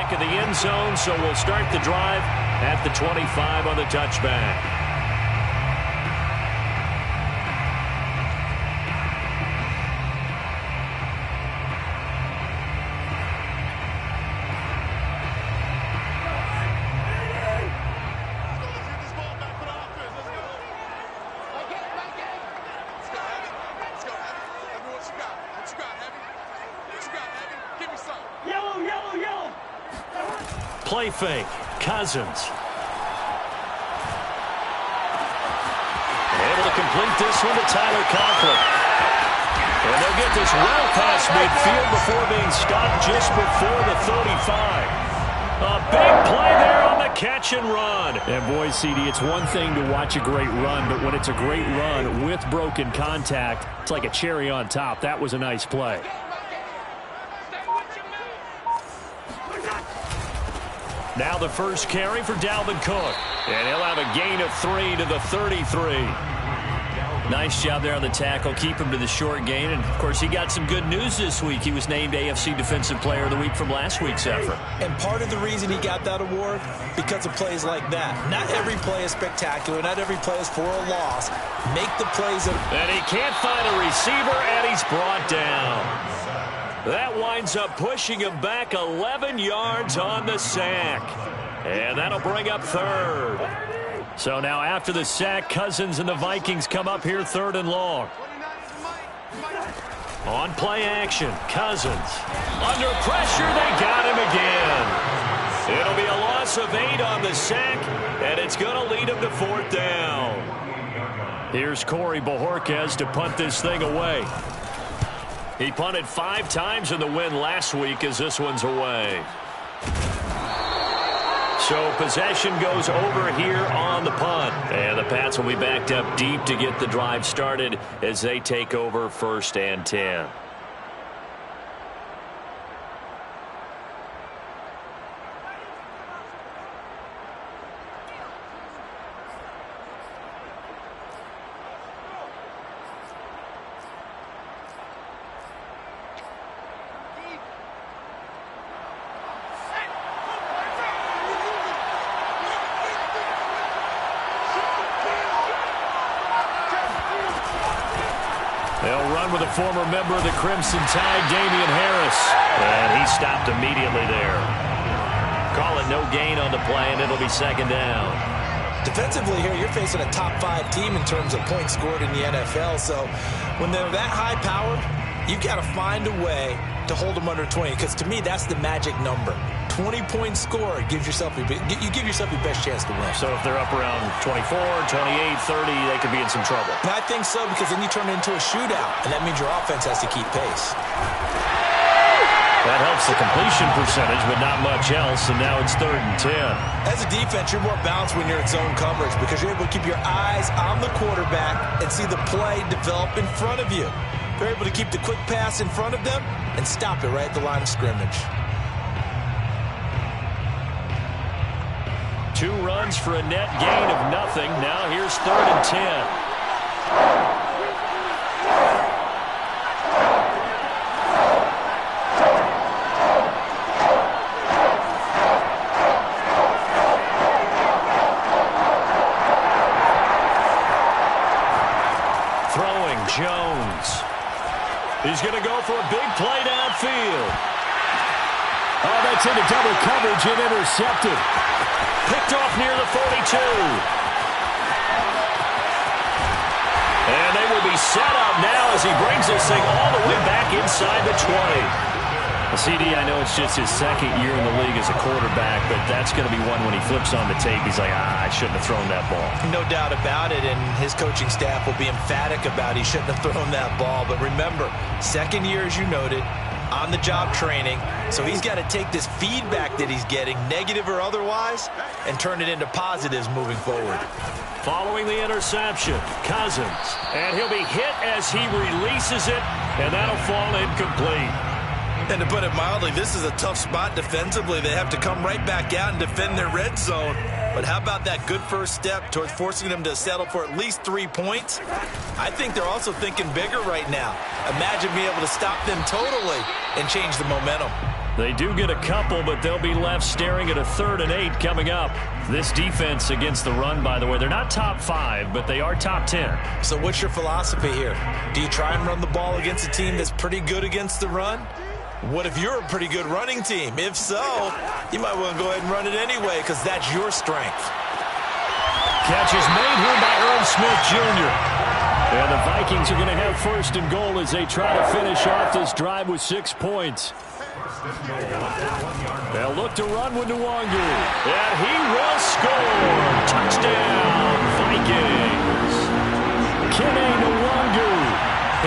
back in the end zone, so we'll start the drive at the 25 on the touchback. Play fake. Cousins. Able to complete this one to Tyler Conklin. And they'll get this well past midfield before being stopped just before the 35. A big play there on the catch and run. And boy, CD, it's one thing to watch a great run, but when it's a great run with broken contact, it's like a cherry on top. That was a nice play. Now the first carry for Dalvin Cook. And he'll have a gain of 3 to the 33. Nice job there on the tackle. Keep him to the short gain. And, of course, he got some good news this week. He was named AFC Defensive Player of the Week from last week's effort. And part of the reason he got that award, because of plays like that. Not every play is spectacular. Not every play is for a loss. Make the plays. And he can't find a receiver, and he's brought down. That winds up pushing him back 11 yards on the sack. And that'll bring up third. So now after the sack, Cousins and the Vikings come up here 3rd and long. On play action, Cousins. Under pressure, they got him again. It'll be a loss of 8 on the sack, and it's going to lead him to 4th down. Here's Corey Bojorquez to punt this thing away. He punted 5 times in the win last week as this one's away. So possession goes over here on the punt. And the Pats will be backed up deep to get the drive started as they take over 1st and 10. They'll run with a former member of the Crimson Tide, Damian Harris. And he stopped immediately there. Call it no gain on the play, and it'll be 2nd down. Defensively here, you're facing a top 5 team in terms of points scored in the NFL. So when they're that high-powered, you've got to find a way to hold them under 20. Because to me, that's the magic number. 20 points scored gives yourself you give yourself your best chance to win. So if they're up around 24, 28, 30, they could be in some trouble. And I think so, because then you turn it into a shootout, and that means your offense has to keep pace. That helps the completion percentage, but not much else, and now it's 3rd and 10. As a defense, you're more balanced when you're in zone coverage because you're able to keep your eyes on the quarterback and see the play develop in front of you. You're able to keep the quick pass in front of them and stop it right at the line of scrimmage. 2 runs for a net gain of nothing. Now here's 3rd and 10. Throwing Jones. He's going to go for a big play downfield. Oh, that's into double coverage and intercepted. Picked off near the 42. And they will be set up now as he brings this thing all the way back inside the 20. CD, I know it's just his 2nd year in the league as a quarterback, but that's going to be one when he flips on the tape. He's like, I shouldn't have thrown that ball. No doubt about it, and his coaching staff will be emphatic about he shouldn't have thrown that ball. But remember, 2nd year, as you noted, on-the-job training. So he's got to take this feedback that he's getting, negative or otherwise, and turn it into positives moving forward. Following the interception, Cousins. And he'll be hit as he releases it, and that'll fall incomplete. And to put it mildly, this is a tough spot defensively. They have to come right back out and defend their red zone. But how about that good first step towards forcing them to settle for at least 3 points? I think they're also thinking bigger right now. Imagine being able to stop them totally and change the momentum. They do get a couple, but they'll be left staring at a 3rd and 8 coming up. This defense against the run, by the way, they're not top 5, but they are top 10. So what's your philosophy here? Do you try and run the ball against a team that's pretty good against the run? What if you're a pretty good running team? If so, you might want to go ahead and run it anyway because that's your strength. Catch is made here by Irv Smith Jr. And the Vikings are going to have 1st and goal as they try to finish off this drive with 6 points. They'll look to run with Nwangu. And he will score. Touchdown, Vikings. Kene Nwangu,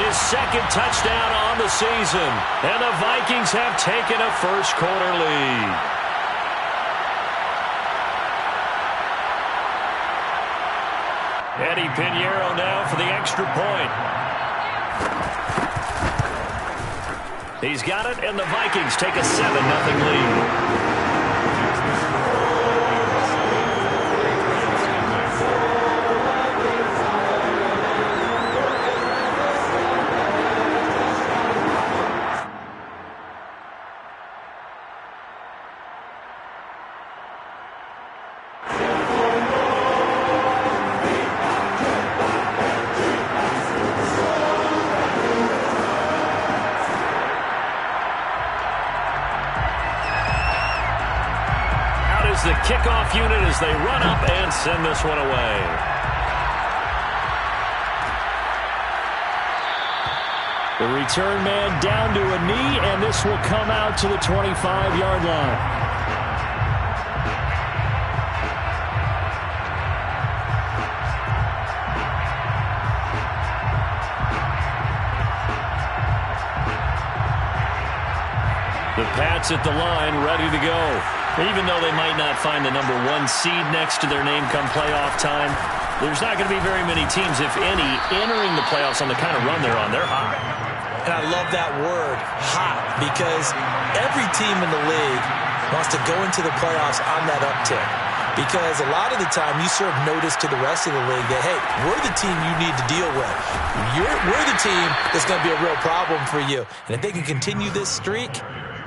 his 2nd touchdown on the season. And the Vikings have taken a first-quarter lead. Eddie Pinheiro now for the extra point. He's got it, and the Vikings take a 7-0 lead. The kickoff unit as they run up and send this one away. The return man down to a knee, and this will come out to the 25-yard line. The Pats at the line, ready to go. Even though they might not find the number 1 seed next to their name come playoff time, there's not going to be very many teams, if any, entering the playoffs on the kind of run they're on. They're hot. And I love that word, hot, because every team in the league wants to go into the playoffs on that uptick. Because a lot of the time you serve notice to the rest of the league that, hey, we're the team you need to deal with. We're the team that's going to be a real problem for you. And if they can continue this streak,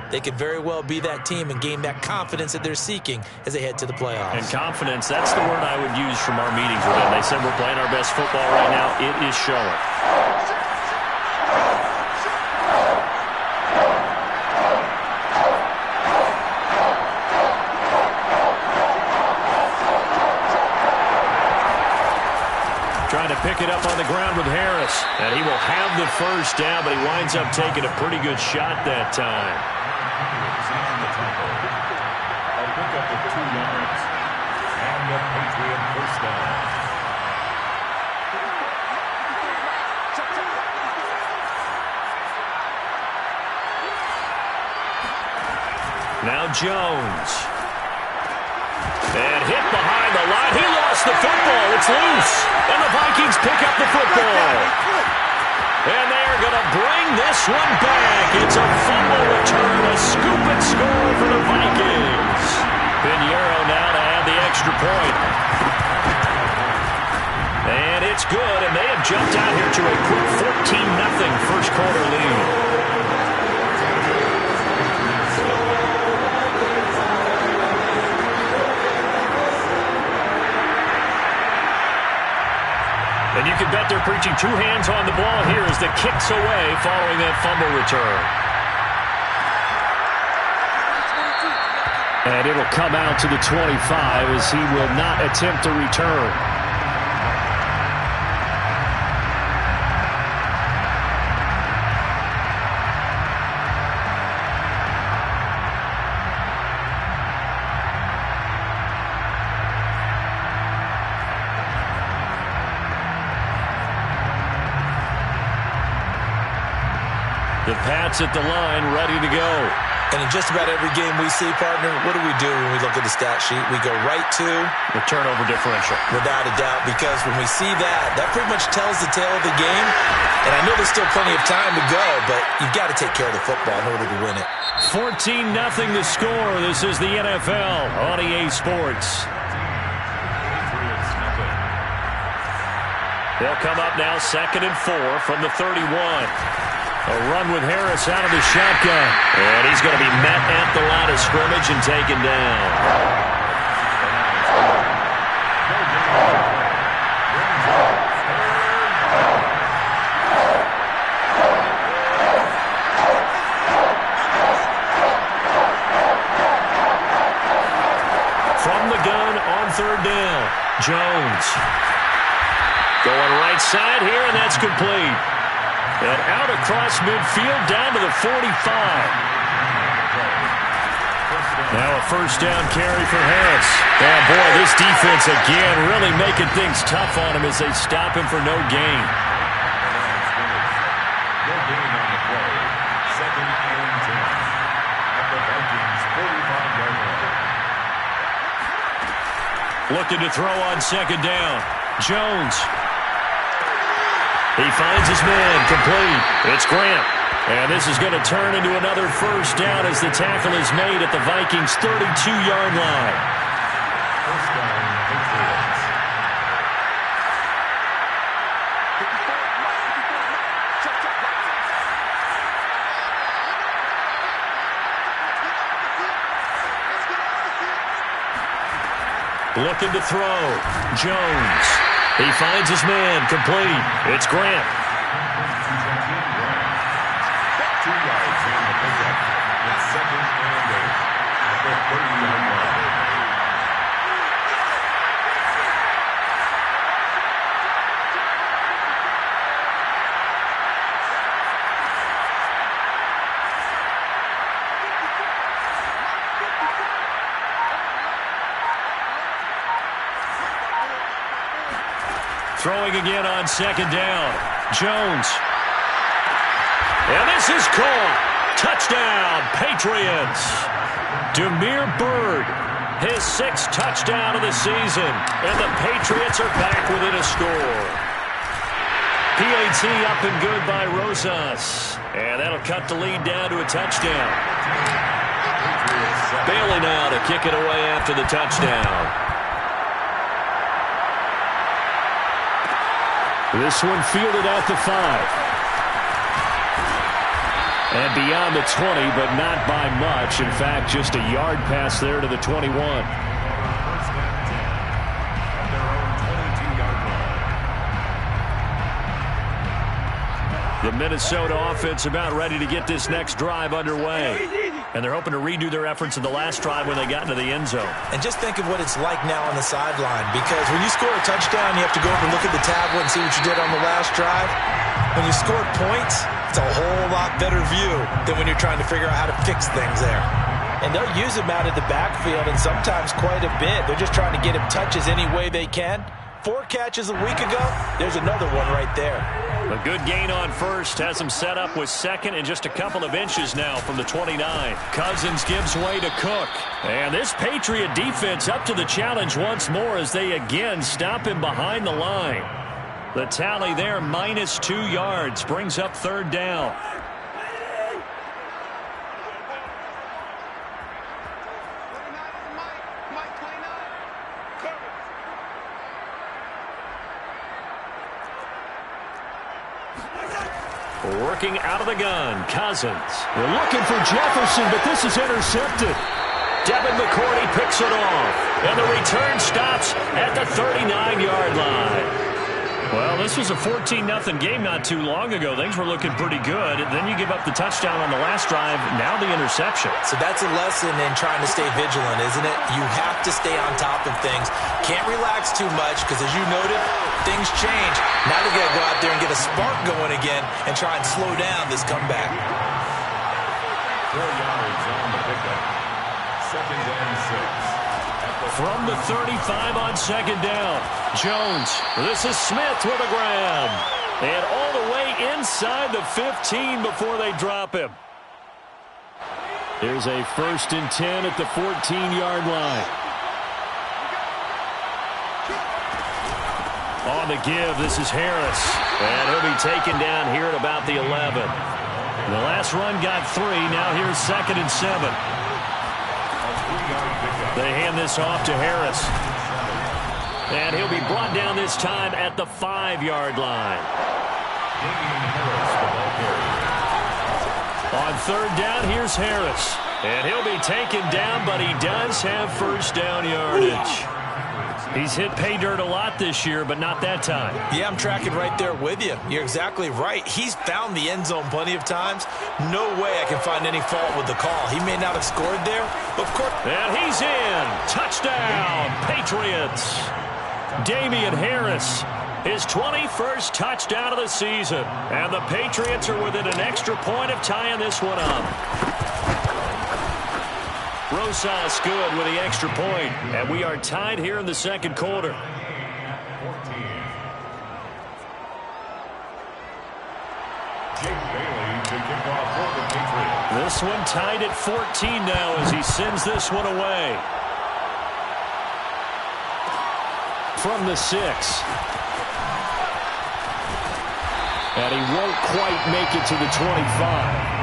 they could very well be that team and gain that confidence that they're seeking as they head to the playoffs. And confidence, that's the word I would use from our meetings with them. They said we're playing our best football right now. It is showing. Trying to pick it up on the ground with Harris. And he will have the first down, but he winds up taking a pretty good shot that time. Now Jones. And hit behind the line. He lost the football. It's loose. And the Vikings pick up the football. And they are going to bring this one back. It's a fumble return, a scoop and score for the Vikings. Pinheiro now to add the extra point. And it's good, and they have jumped out here to a quick 14-0 first-quarter lead. And you can bet they're preaching 2 hands on the ball here as the kick's away following that fumble return. And it'll come out to the 25 as he will not attempt to return. The Pats at the line, ready to go. And in just about every game we see, partner, what do we do when we look at the stat sheet? We go right to the turnover differential. Without a doubt, because when we see that, that pretty much tells the tale of the game. And I know there's still plenty of time to go, but you've got to take care of the football in order to win it. 14-0 the score. This is the NFL on EA Sports. They'll come up now 2nd and 4 from the 31. A run with Harris out of the shotgun. And he's going to be met at the line of scrimmage and taken down. From the gun on third down, Jones. Going right side here, and that's complete. And out across midfield, down to the 45. Now a first down carry for Harris. Oh, boy, this defense again really making things tough on him as they stop him for no gain. Looking to throw on second down. Jones. He finds his man, complete. It's Grant. And this is going to turn into another first down as the tackle is made at the Vikings' 32-yard line. First down, Patriots. Looking to throw. Jones. He finds his man, complete. It's Grant. 2 yards on the pickup. It's second and 8 at the 30-yard line. Throwing again on second down. Jones. And this is caught. Touchdown, Patriots. Damiere Byrd, his 6th touchdown of the season. And the Patriots are back within a score. PAT up and good by Rosas. And that'll cut the lead down to a touchdown. Bailey now to kick it away after the touchdown. This one fielded at the 5. And beyond the 20, but not by much. In fact, just a yard pass there to the 21. First down 10 at their own 22-yard line. The Minnesota offense about ready to get this next drive underway. And they're hoping to redo their efforts in the last drive when they got into the end zone. And just think of what it's like now on the sideline. Because when you score a touchdown, you have to go over and look at the tablet and see what you did on the last drive. When you scored points, it's a whole lot better view than when you're trying to figure out how to fix things there. And they'll use him out of the backfield, and sometimes quite a bit. They're just trying to get him touches any way they can. 4 catches a week ago, there's another one right there. A good gain on first has him set up with second and just a couple of inches now from the 29. Cousins gives way to Cook. And this Patriot defense up to the challenge once more as they again stop him behind the line. The tally there, minus 2 yards, brings up third down. Working out of the gun, Cousins. They're looking for Jefferson, but this is intercepted. Devin McCourty picks it off, and the return stops at the 39-yard line. Well, this was a 14-0 game not too long ago. Things were looking pretty good. Then you give up the touchdown on the last drive, now the interception. So that's a lesson in trying to stay vigilant, isn't it? You have to stay on top of things. Can't relax too much because, as you noted, things change. Now they got to go out there and get a spark going again and try and slow down this comeback. 4 yards on the pickup. Second and 6. From the 35 on second down, Jones. This is Smith with a grab. And all the way inside the 15 before they drop him. Here's a 1st and 10 at the 14-yard line. On the give, this is Harris. And he'll be taken down here at about the 11. The last run got 3. Now here's 2nd and 7. They hand this off to Harris. And he'll be brought down this time at the 5-yard line. On third down, here's Harris. And he'll be taken down, but he does have first down yardage. He's hit pay dirt a lot this year, but not that time. Yeah, I'm tracking right there with you. You're exactly right. He's found the end zone plenty of times. No way I can find any fault with the call. He may not have scored there, but of course. And he's in. Touchdown, Patriots. Damian Harris, his 21st touchdown of the season. And the Patriots are within an extra point of tying this one up. Rosas good with the extra point, and we are tied here in the second quarter. This one tied at 14 now as he sends this one away. From the 6. And he won't quite make it to the 25.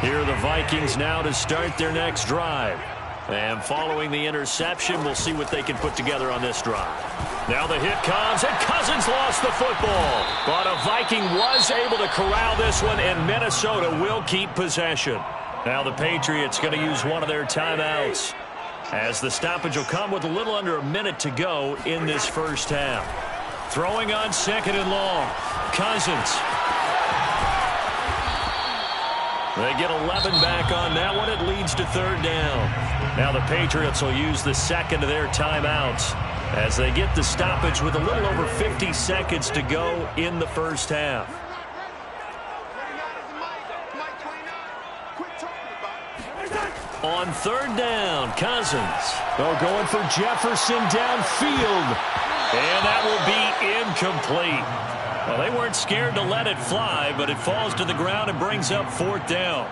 Here are the Vikings now to start their next drive. And following the interception, we'll see what they can put together on this drive. Now the hit comes, and Cousins lost the football. But a Viking was able to corral this one, and Minnesota will keep possession. Now the Patriots going to use one of their timeouts, as the stoppage will come with a little under a minute to go in this first half. Throwing on second and long. Cousins. They get 11 back on that one. It leads to third down. Now the Patriots will use the second of their timeouts as they get the stoppage with a little over 50 seconds to go in the first half. On third down, Cousins. Oh, going for Jefferson downfield. And that will be incomplete. Well, they weren't scared to let it fly, but it falls to the ground and brings up fourth down.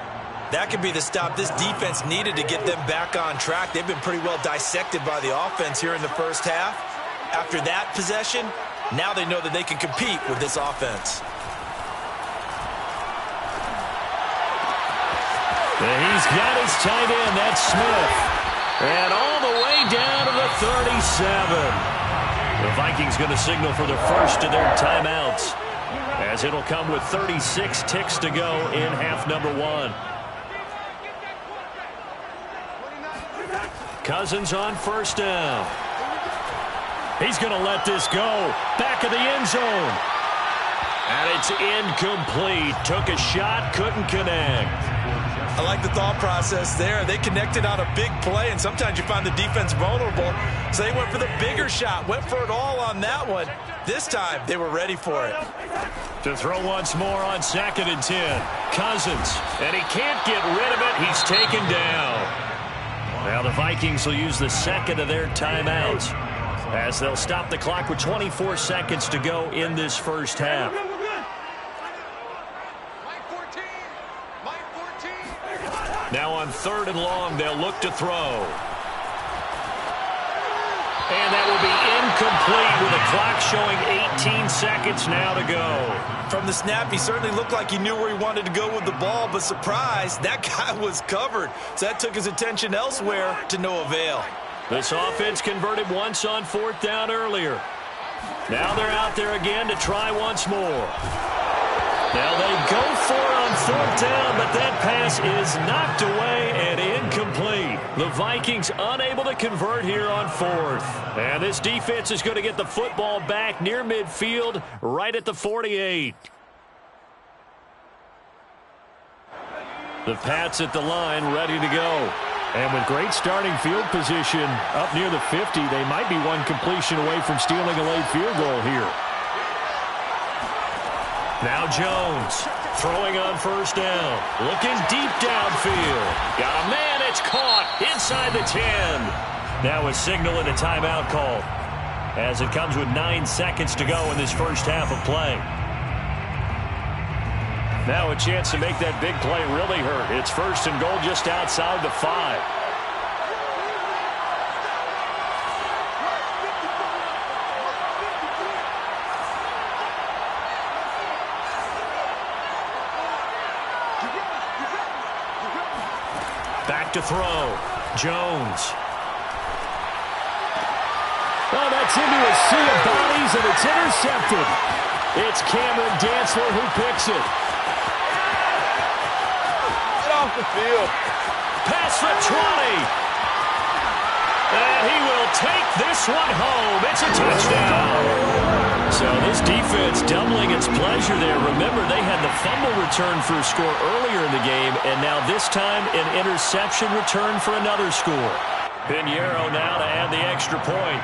That could be the stop this defense needed to get them back on track. They've been pretty well dissected by the offense here in the first half. After that possession, now they know that they can compete with this offense. And he's got his tight end, that's Smith. And all the way down to the 37. The Vikings going to signal for the first of their timeouts, as it'll come with 36 ticks to go in half number 1. Cousins on first down. He's going to let this go. Back of the end zone. And it's incomplete. Took a shot, couldn't connect. I like the thought process there. They connected on a big play, and sometimes you find the defense vulnerable. So they went for the bigger shot, went for it all on that one. This time, they were ready for it. To throw once more on second and 10. Cousins, and he can't get rid of it. He's taken down. Now the Vikings will use the second of their timeouts, as they'll stop the clock with 24 seconds to go in this first half. Now on third and long, they'll look to throw. And that will be incomplete with the clock showing 18 seconds now to go. From the snap, he certainly looked like he knew where he wanted to go with the ball, but surprise, that guy was covered. So that took his attention elsewhere to no avail. This offense converted once on fourth down earlier. Now they're out there again to try once more. Now they go for it on fourth down, but that pass is knocked away and incomplete. The Vikings unable to convert here on fourth. And this defense is going to get the football back near midfield, right at the 48. The Pats at the line, ready to go. And with great starting field position up near the 50, they might be one completion away from stealing a late field goal here. Now Jones throwing on first down. Looking deep downfield. Got a man. It's caught inside the 10. Now a signal and a timeout call, as it comes with 9 seconds to go in this first half of play. Now a chance to make that big play really hurt. It's first and goal just outside the 5. Back to throw. Jones. Oh, that's into a sea of bodies, and it's intercepted. It's Cameron Dantzler who picks it. Get off the field. Past the 20. And he will take this one home. It's a touchdown. So this defense doubling its pleasure there. Remember, they had the fumble return for a score earlier in the game, and now this time an interception return for another score. Pinheiro now to add the extra point.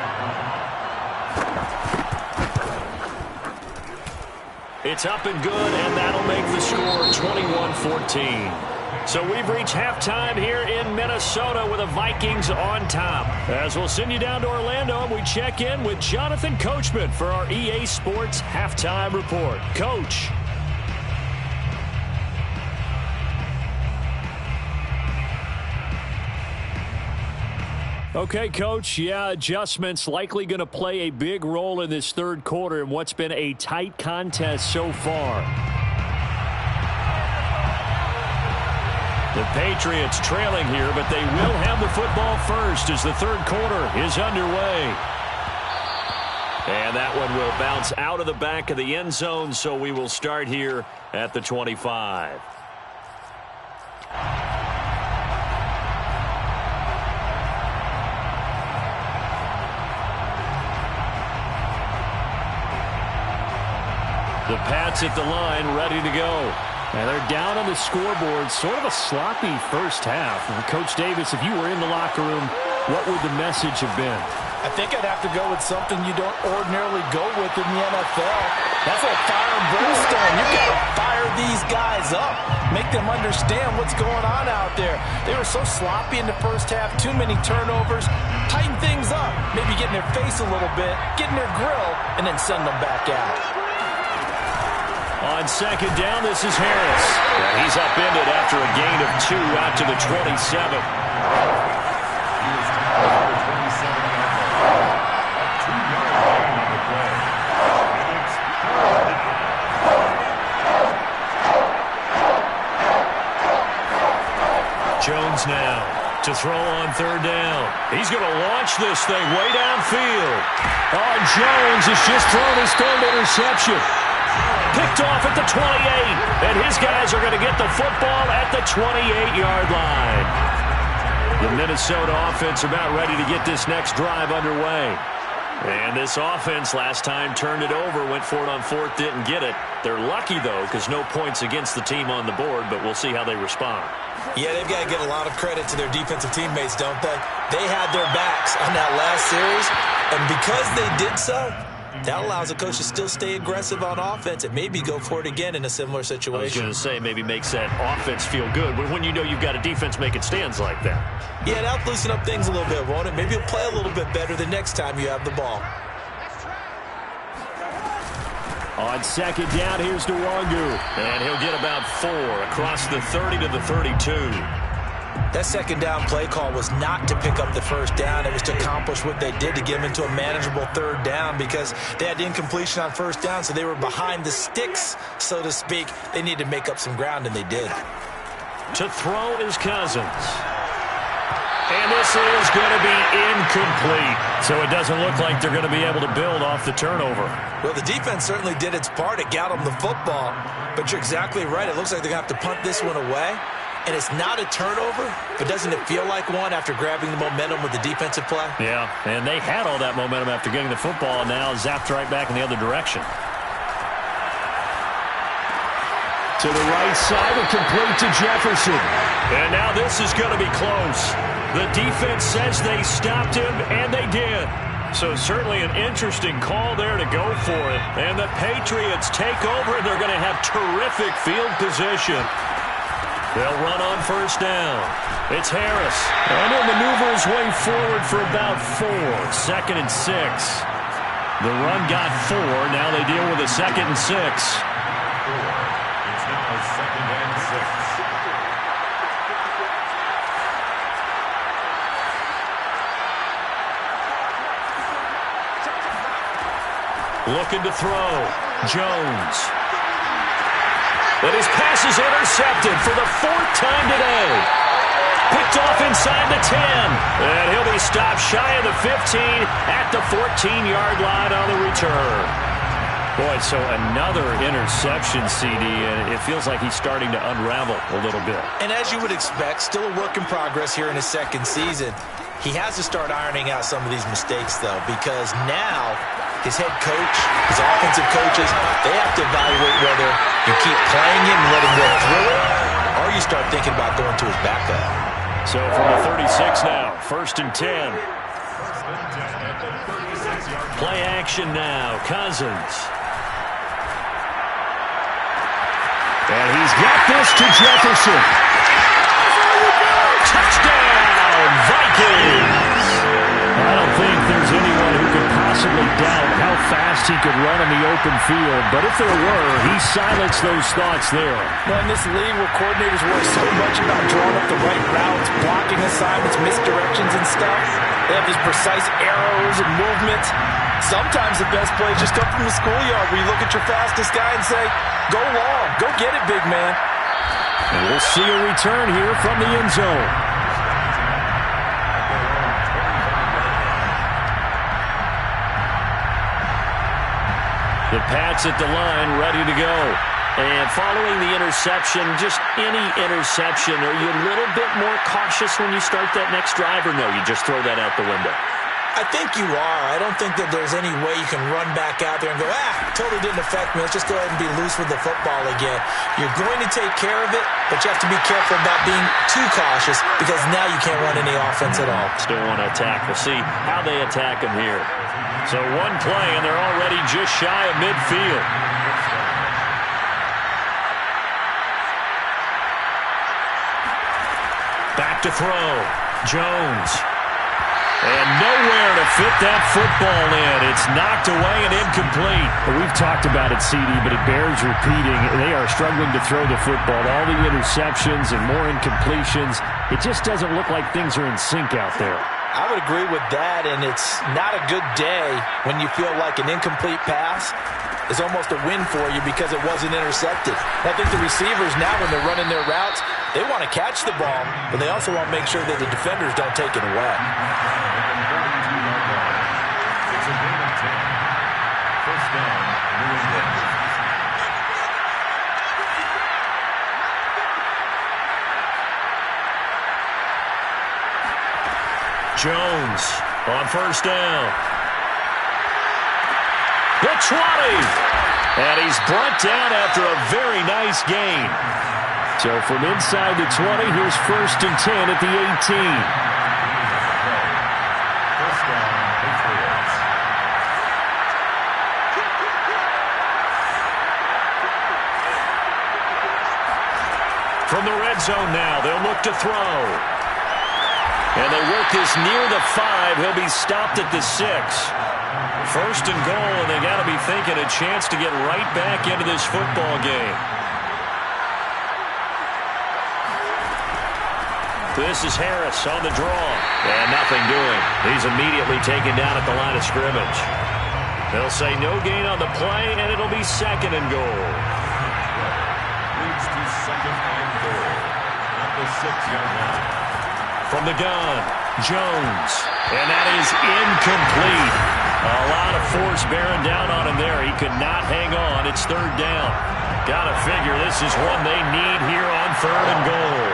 It's up and good, and that'll make the score 21-14. So we've reached halftime here in Minnesota with the Vikings on top. As we'll send you down to Orlando, and we check in with Jonathan Coachman for our EA Sports Halftime Report. Coach. Okay, Coach, adjustments likely going to play a big role in this third quarter in what's been a tight contest so far. The Patriots trailing here, but they will have the football first as the third quarter is underway. And that one will bounce out of the back of the end zone, so we will start here at the 25. The Pats at the line, ready to go. And they're down on the scoreboard, sort of a sloppy first half. And Coach Davis, if you were in the locker room, what would the message have been? I think I'd have to go with something you don't ordinarily go with in the NFL. That's like fire and brimstone. You've got to fire these guys up. Make them understand what's going on out there. They were so sloppy in the first half, too many turnovers. Tighten things up. Maybe get in their face a little bit, get in their grill, and then send them back out. On second down, this is Harris. And he's upended after a gain of 2 out to the 27. Jones now to throw on third down. He's going to launch this thing way downfield. Oh, Jones has just thrown his third interception. Picked off at the 28, and his guys are going to get the football at the 28-yard line. The Minnesota offense about ready to get this next drive underway. And this offense last time turned it over, went for it on fourth, didn't get it. They're lucky, though, because no points against the team on the board, but we'll see how they respond. Yeah, they've got to give a lot of credit to their defensive teammates, don't they? They had their backs on that last series, and because they did so, that allows the coach to still stay aggressive on offense and maybe go for it again in a similar situation. I was going to say maybe makes that offense feel good, but when you know you've got a defense making stands like that. Yeah, that'll loosen up things a little bit, won't it? Maybe you'll play a little bit better the next time you have the ball. On second down, here's Nwangu. And he'll get about 4 across the 30 to the 32. That second down play call was not to pick up the first down. It was to accomplish what they did to get them into a manageable third down because they had incompletion on first down, so they were behind the sticks, so to speak. They needed to make up some ground, and they did. To throw is Cousins. And this is going to be incomplete. So it doesn't look like they're going to be able to build off the turnover. Well, the defense certainly did its part. It got them the football. But you're exactly right. It looks like they're going to have to punt this one away. And it's not a turnover, but doesn't it feel like one after grabbing the momentum with the defensive play? Yeah, and they had all that momentum after getting the football, and now zapped right back in the other direction. To the right side and complete to Jefferson. And now this is going to be close. The defense says they stopped him, and they did. So certainly an interesting call there to go for it. And the Patriots take over, and they're going to have terrific field position. They'll run on first down. It's Harris. And he'll maneuver his way forward for about 4. 2nd and 6. The run got 4. Now they deal with a 2nd and 6. It's now 2nd and 6. Looking to throw. Jones. But his pass is intercepted for the 4th time today. picked off inside the 10. And he'll be stopped shy of the 15 at the 14-yard line on the return. Boy, so another interception, CD, and it feels like he's starting to unravel a little bit. And as you would expect, still a work in progress here in his second season. He has to start ironing out some of these mistakes, though, because now his head coach, his offensive coaches, they have to evaluate whether you keep playing him and let him work through it, or you start thinking about going to his backup. So from the 36 now, 1st and 10. Play action now, Cousins. And he's got this to Jefferson. Touchdown, Vikings! I don't think there's anyone who could possibly doubt how fast he could run in the open field, but if there were, he silenced those thoughts there. Well, in this league where coordinators worry so much about drawing up the right routes, blocking assignments, misdirections and stuff, they have these precise arrows and movements. Sometimes the best plays just come from the schoolyard where you look at your fastest guy and say, go long, go get it, big man. And we'll see a return here from the end zone. The Pats at the line, ready to go. And following the interception, just any interception, are you a little bit more cautious when you start that next drive, or no, you just throw that out the window? I think you are. I don't think that there's any way you can run back out there and go, totally didn't affect me. Let's just go ahead and be loose with the football again. You're going to take care of it, but you have to be careful about being too cautious because now you can't run any offense at all. Still want to attack. We'll see how they attack him here. So one play, and they're already just shy of midfield. Back to throw. Jones. And nowhere to fit that football in. It's knocked away and incomplete. We've talked about it, CD, but it bears repeating. They are struggling to throw the football. All the interceptions and more incompletions. It just doesn't look like things are in sync out there. I would agree with that, and it's not a good day when you feel like an incomplete pass is almost a win for you because it wasn't intercepted. And I think the receivers now, when they're running their routes, they want to catch the ball, but they also want to make sure that the defenders don't take it away. Jones on 1st down. The 20. And he's brought down after a very nice gain. So from inside the 20, here's 1st and 10 at the 18. From the red zone now, they'll look to throw. And they work this near the 5. He'll be stopped at the 6. 1st and goal, and they got to be thinking a chance to get right back into this football game. This is Harris on the draw. And nothing doing. He's immediately taken down at the line of scrimmage. They'll say no gain on the play, and it'll be 2nd and goal. Leads to 2nd and goal at the 6-yard line. From the gun, Jones. And that is incomplete. A lot of force bearing down on him there. He could not hang on. It's 3rd down. Got to figure this is one they need here on 3rd and goal.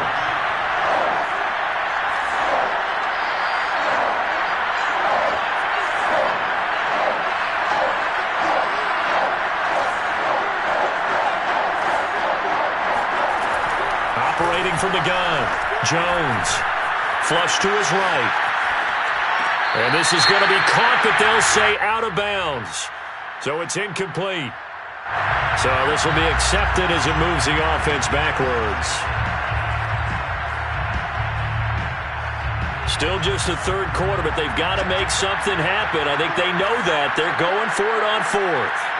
Operating from the gun, Jones. Flush to his right. And this is going to be caught, but they'll say out of bounds. So it's incomplete. So this will be accepted as it moves the offense backwards. Still just the 3rd quarter, but they've got to make something happen. I think they know that. They're going for it on 4th.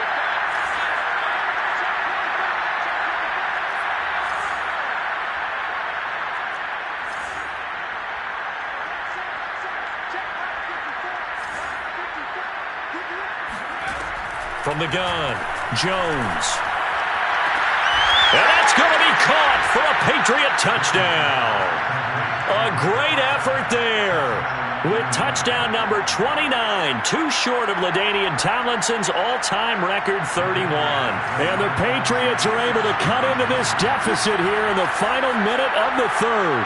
From the gun, Jones. And that's going to be caught for a Patriot touchdown. A great effort there with touchdown number 29, too short of LaDainian Tomlinson's all-time record 31. And the Patriots are able to cut into this deficit here in the final minute of the third.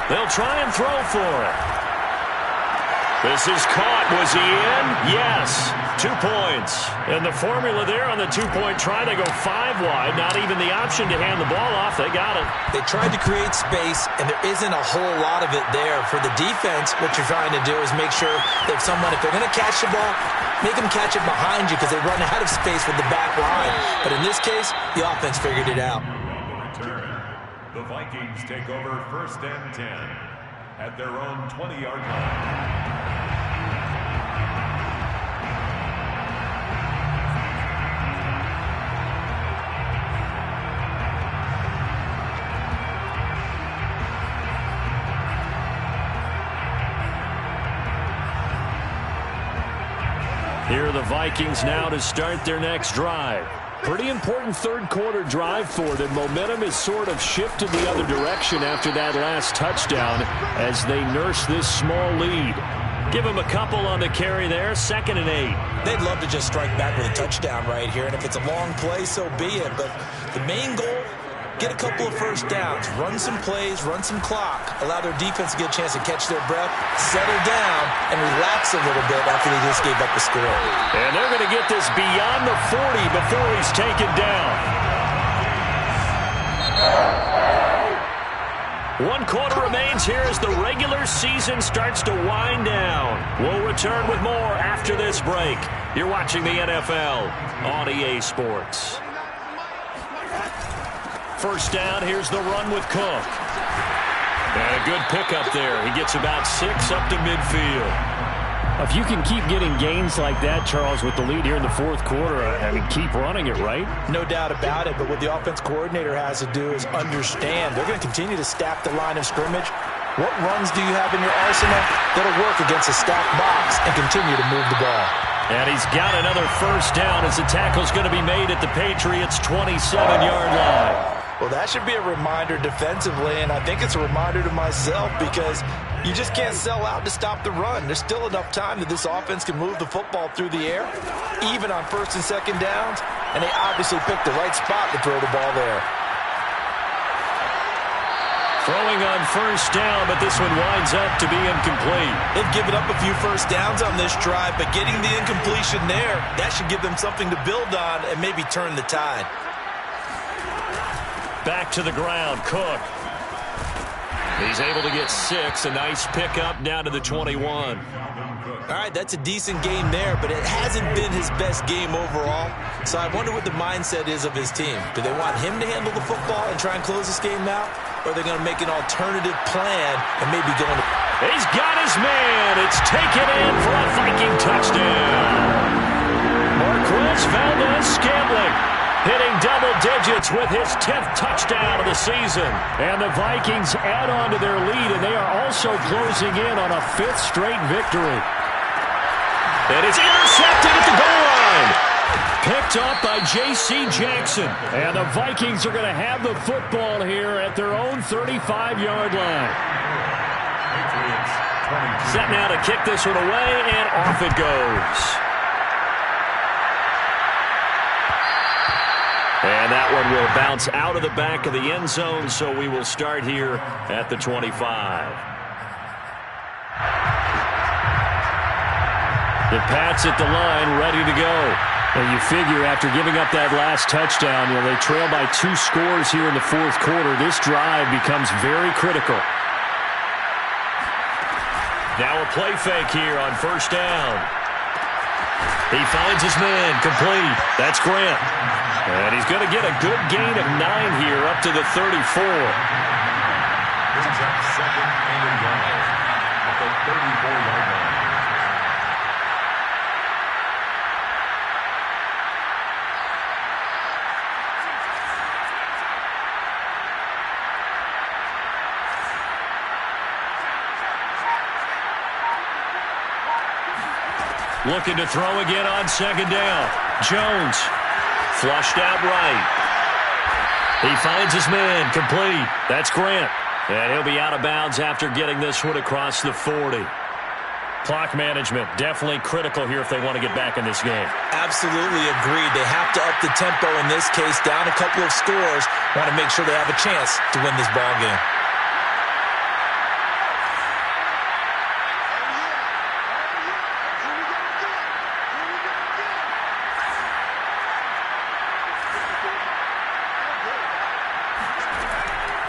They'll try and throw for it. This is caught. Was he in? Yes. 2 points. And the formula there on the two-point try, they go 5 wide. Not even the option to hand the ball off. They got it. They tried to create space, and there isn't a whole lot of it there. For the defense, what you're trying to do is make sure that someone, if they're going to catch the ball, make them catch it behind you because they run out of space with the back line. But in this case, the offense figured it out. The Vikings take over 1st and 10 at their own 20-yard line. Here are the Vikings now to start their next drive. Pretty important third-quarter drive for them. Momentum has sort of shifted the other direction after that last touchdown as they nurse this small lead. Give them a couple on the carry there, 2nd and 8. They'd love to just strike back with a touchdown right here, and if it's a long play, so be it. But the main goal, get a couple of first downs, run some plays, run some clock, allow their defense to get a chance to catch their breath, settle down, and relax a little bit after they just gave up the score. And they're going to get this beyond the 40 before he's taken down. 1 quarter remains here as the regular season starts to wind down. We'll return with more after this break. You're watching the NFL on EA Sports. First down, here's the run with Cook. And a good pickup there. He gets about 6 up to midfield. If you can keep getting gains like that, Charles, with the lead here in the 4th quarter, I mean, keep running it, right? No doubt about it, but what the offense coordinator has to do is understand. They're going to continue to stack the line of scrimmage. What runs do you have in your arsenal that'll work against a stacked box and continue to move the ball? And he's got another first down as the tackle's going to be made at the Patriots' 27-yard line. Well, that should be a reminder defensively, and I think it's a reminder to myself because you just can't sell out to stop the run. There's still enough time that this offense can move the football through the air, even on 1st and 2nd downs, and they obviously picked the right spot to throw the ball there. Throwing on first down, but this one winds up to be incomplete. They've given up a few first downs on this drive, but getting the incompletion there, that should give them something to build on and maybe turn the tide. Back to the ground, Cook. He's able to get 6. A nice pickup down to the 21. All right, that's a decent game there, but it hasn't been his best game overall. So I wonder what the mindset is of his team. Do they want him to handle the football and try and close this game out? Or are they going to make an alternative plan and maybe go into... He's got his man. It's taken in for a Viking touchdown. Marquez Valdes-Scantling hitting double digits with his 10th touchdown of the season. And the Vikings add on to their lead, and they are also closing in on a 5th straight victory. And it's intercepted at the goal line. Picked up by J.C. Jackson. And the Vikings are going to have the football here at their own 35-yard line. Set now to kick this one away, and off it goes. And that one will bounce out of the back of the end zone, so we will start here at the 25. The Pats at the line, ready to go. Well, you figure after giving up that last touchdown, they trail by 2 scores here in the 4th quarter. This drive becomes very critical. Now a play fake here on first down. He finds his man, complete. That's Grant. And he's going to get a good gain of 9 here up to the 34. This is our 2nd and 1 at the 34-yard line. Looking to throw again on second down. Jones flushed out right. He finds his man, complete. That's Grant. And he'll be out of bounds after getting this one across the 40. Clock management, definitely critical here if they want to get back in this game. Absolutely agreed. They have to up the tempo in this case, down a couple of scores. Want to make sure they have a chance to win this ball game.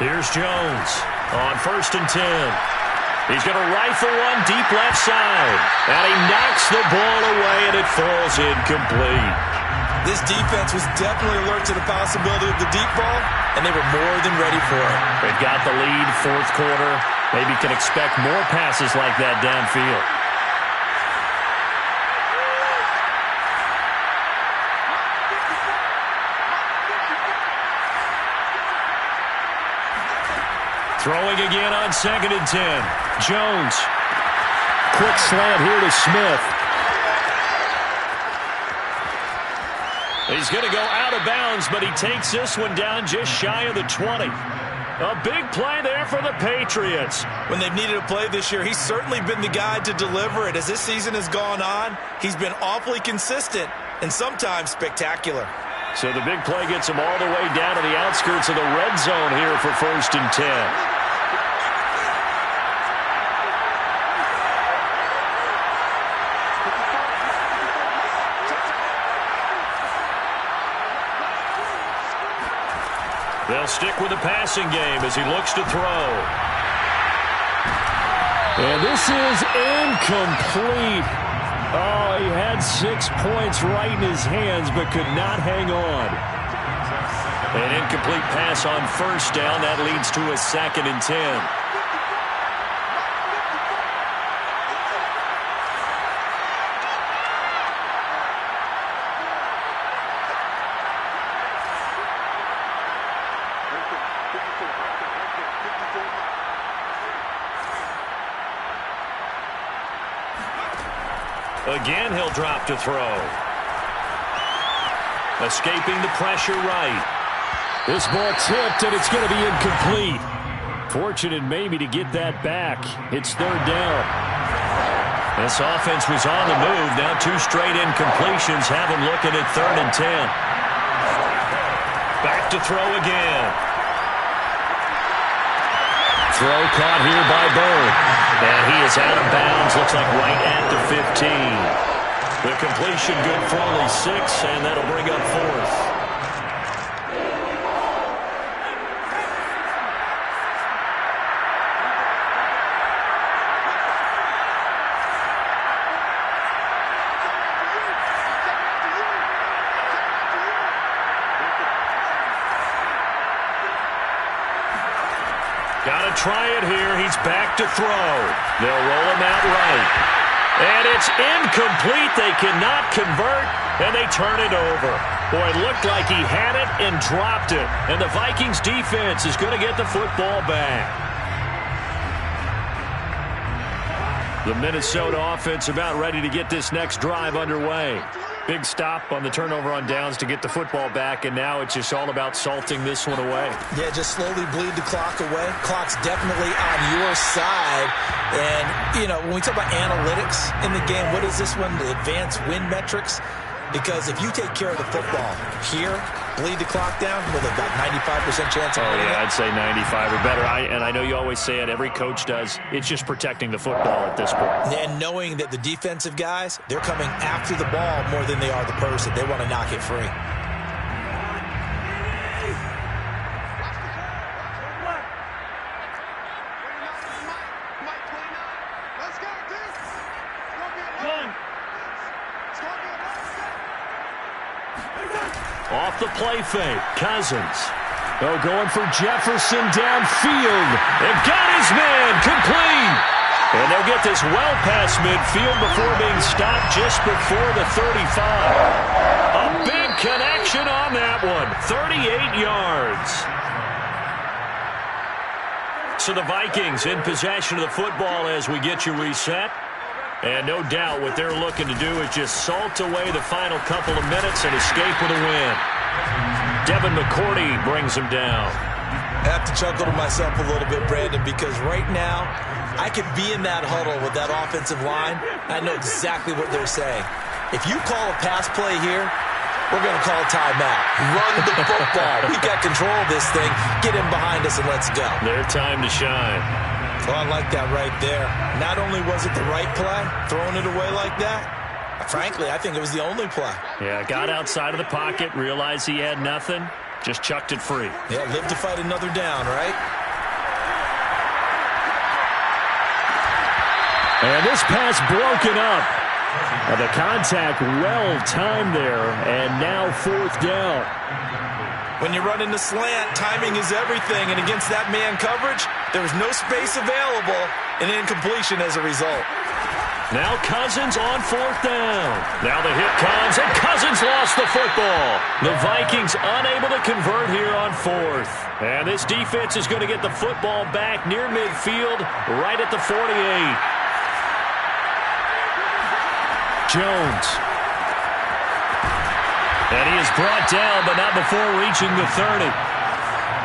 Here's Jones on 1st and 10. He's going to rifle one deep left side. And he knocks the ball away, and it falls incomplete. This defense was definitely alert to the possibility of the deep ball, and they were more than ready for it. They've got the lead, 4th quarter. Maybe can expect more passes like that downfield. Throwing again on 2nd and 10. Jones. Quick slant here to Smith. He's going to go out of bounds, but he takes this one down just shy of the 20. A big play there for the Patriots. When they've needed a play this year, he's certainly been the guy to deliver it. As this season has gone on, he's been awfully consistent and sometimes spectacular. So the big play gets him all the way down to the outskirts of the red zone here for 1st and 10. They'll stick with the passing game as he looks to throw. And this is incomplete. Oh, he had 6 points right in his hands but could not hang on. An incomplete pass on 1st down. That leads to a 2nd and 10. Again, he'll drop to throw. Escaping the pressure right. This ball tipped, and it's going to be incomplete. Fortunate maybe to get that back. It's 3rd down. This offense was on the move. Now 2 straight incompletions have him looking at 3rd and 10. Back to throw again. Throw caught here by Bird. And he is out of bounds. Looks like right at the 15. The completion good for only 6, and that'll bring up 4th. Got to try it here. He's back to throw. They'll roll him out right. And it's incomplete. They cannot convert, and they turn it over. Boy, it looked like he had it and dropped it. And the Vikings defense is going to get the football back. The Minnesota offense about ready to get this next drive underway. Big stop on the turnover on downs to get the football back, and now it's just all about salting this one away. Yeah, just slowly bleed the clock away. Clock's definitely on your side. And, you know, when we talk about analytics in the game, what is this one? The advanced win metrics? Because if you take care of the football here, bleed the clock down, well, they've got 95% chance of winning. I'd say 95 or better. And I know you always say it, every coach does. It's just protecting the football at this point. And knowing that the defensive guys, they're coming after the ball more than they are the person. They want to knock it free. Off the play fake, Cousins. Oh, going for Jefferson downfield. They've got his man, complete. And they'll get this well past midfield before being stopped just before the 35. A big connection on that one, 38 yards. So the Vikings in possession of the football as we get you reset. And no doubt what they're looking to do is just salt away the final couple of minutes and escape with a win. Devin McCourty brings them down. I have to chuckle to myself a little bit, Brandon, because right now I could be in that huddle with that offensive line. I know exactly what they're saying. If you call a pass play here, we're going to call a timeout. Run the football. We got control of this thing. Get in behind us and let's go. Their time to shine. Well, I like that right there. Not only was it the right play, throwing it away like that, frankly, I think it was the only play. Yeah, got outside of the pocket, realized he had nothing, just chucked it free. Yeah, live to fight another down, right? And this pass broken up. The contact well-timed there, and now 4th down. When you run into slant, timing is everything, and against that man coverage, there was no space available, and incompletion as a result. Now Cousins on 4th down. Now the hit comes, and Cousins lost the football. The Vikings unable to convert here on 4th. And this defense is going to get the football back near midfield, right at the 48. Jones. And he is brought down, but not before reaching the 30.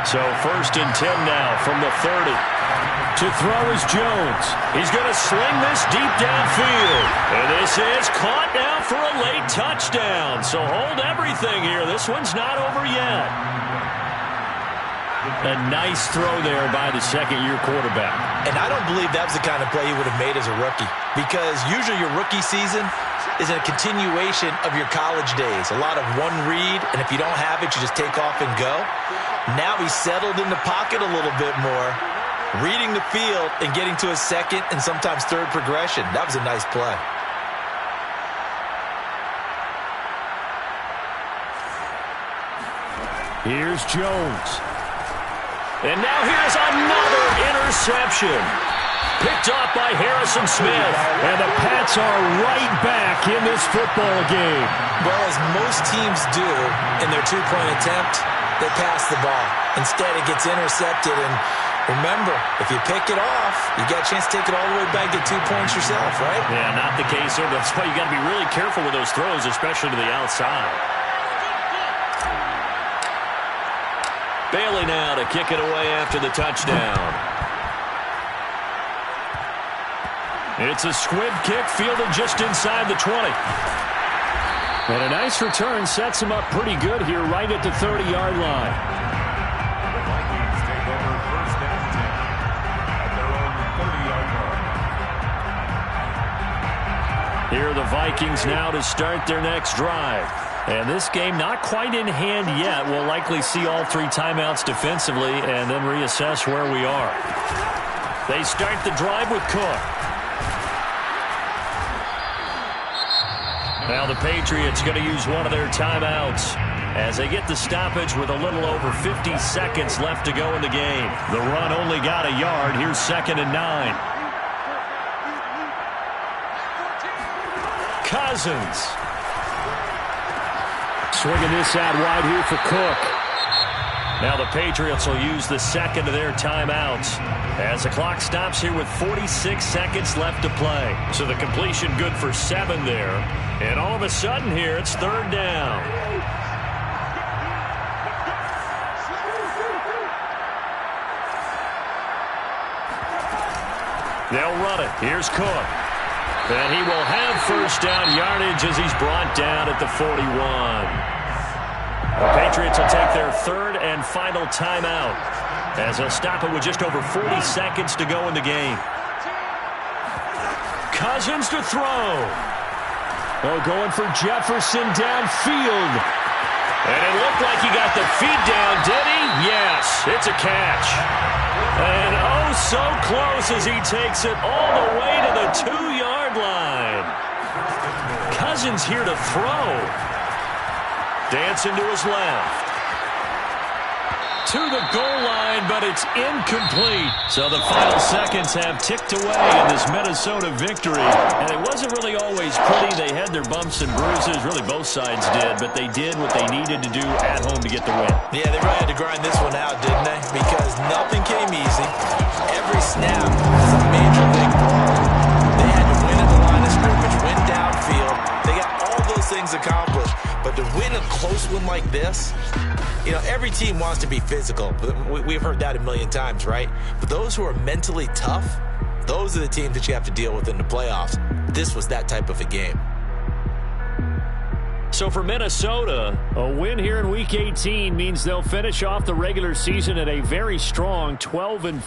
So 1st and 10 now from the 30. To throw is Jones. He's going to sling this deep downfield. And this is caught now for a late touchdown. So hold everything here. This one's not over yet. A nice throw there by the second-year quarterback. And I don't believe that was the kind of play he would have made as a rookie. Because usually your rookie season is a continuation of your college days. A lot of one read, and if you don't have it, you just take off and go. Now he's settled in the pocket a little bit more, reading the field and getting to his second and sometimes third progression. That was a nice play. Here's Jones. And now here's another interception. Picked off by Harrison Smith. And the Pats are right back in this football game. Well, as most teams do in their two-point attempt, they pass the ball. Instead, it gets intercepted. And remember, if you pick it off, you got a chance to take it all the way back, get 2 points yourself, right? Yeah, not the case there. That's why you got to be really careful with those throws, especially to the outside. Bailey now to kick it away after the touchdown. It's a squib kick fielded just inside the 20. And a nice return sets him up pretty good here right at the 30-yard line. The Vikings take over 1st and 10 at their own 30-yard line. Here are the Vikings now to start their next drive. And this game not quite in hand yet. We'll likely see all 3 timeouts defensively and then reassess where we are. They start the drive with Cook. Now the Patriots going to use one of their timeouts as they get the stoppage with a little over 50 seconds left to go in the game. The run only got a yard. Here's 2nd and 9. Cousins. Swinging this out wide here for Cook. Now the Patriots will use the second of their timeouts as the clock stops here with 46 seconds left to play. So the completion good for 7 there. And all of a sudden here, it's 3rd down. They'll run it. Here's Cook. And he will have 1st down yardage as he's brought down at the 41. The Patriots will take their 3rd and final timeout as they'll stop it with just over 40 seconds to go in the game. Cousins to throw. Oh, going for Jefferson downfield. And it looked like he got the feet down, did he? Yes, it's a catch. And oh, so close as he takes it all the way to the 2-yard line. Cousins here to throw. Dancing to his left. To the goal line, but it's incomplete. So the final seconds have ticked away in this Minnesota victory. And it wasn't really always pretty. They had their bumps and bruises. Really, both sides did. But they did what they needed to do at home to get the win. Yeah, they really had to grind this one out, didn't they? Because nothing came easy. Every snap was a major league ball. They had to win at the line of things accomplished. But to win a close one like this, you know, every team wants to be physical. We've heard that a million times, right? But those who are mentally tough, those are the teams that you have to deal with in the playoffs. This was that type of a game. So for Minnesota, a win here in Week 18 means they'll finish off the regular season at a very strong 12-4.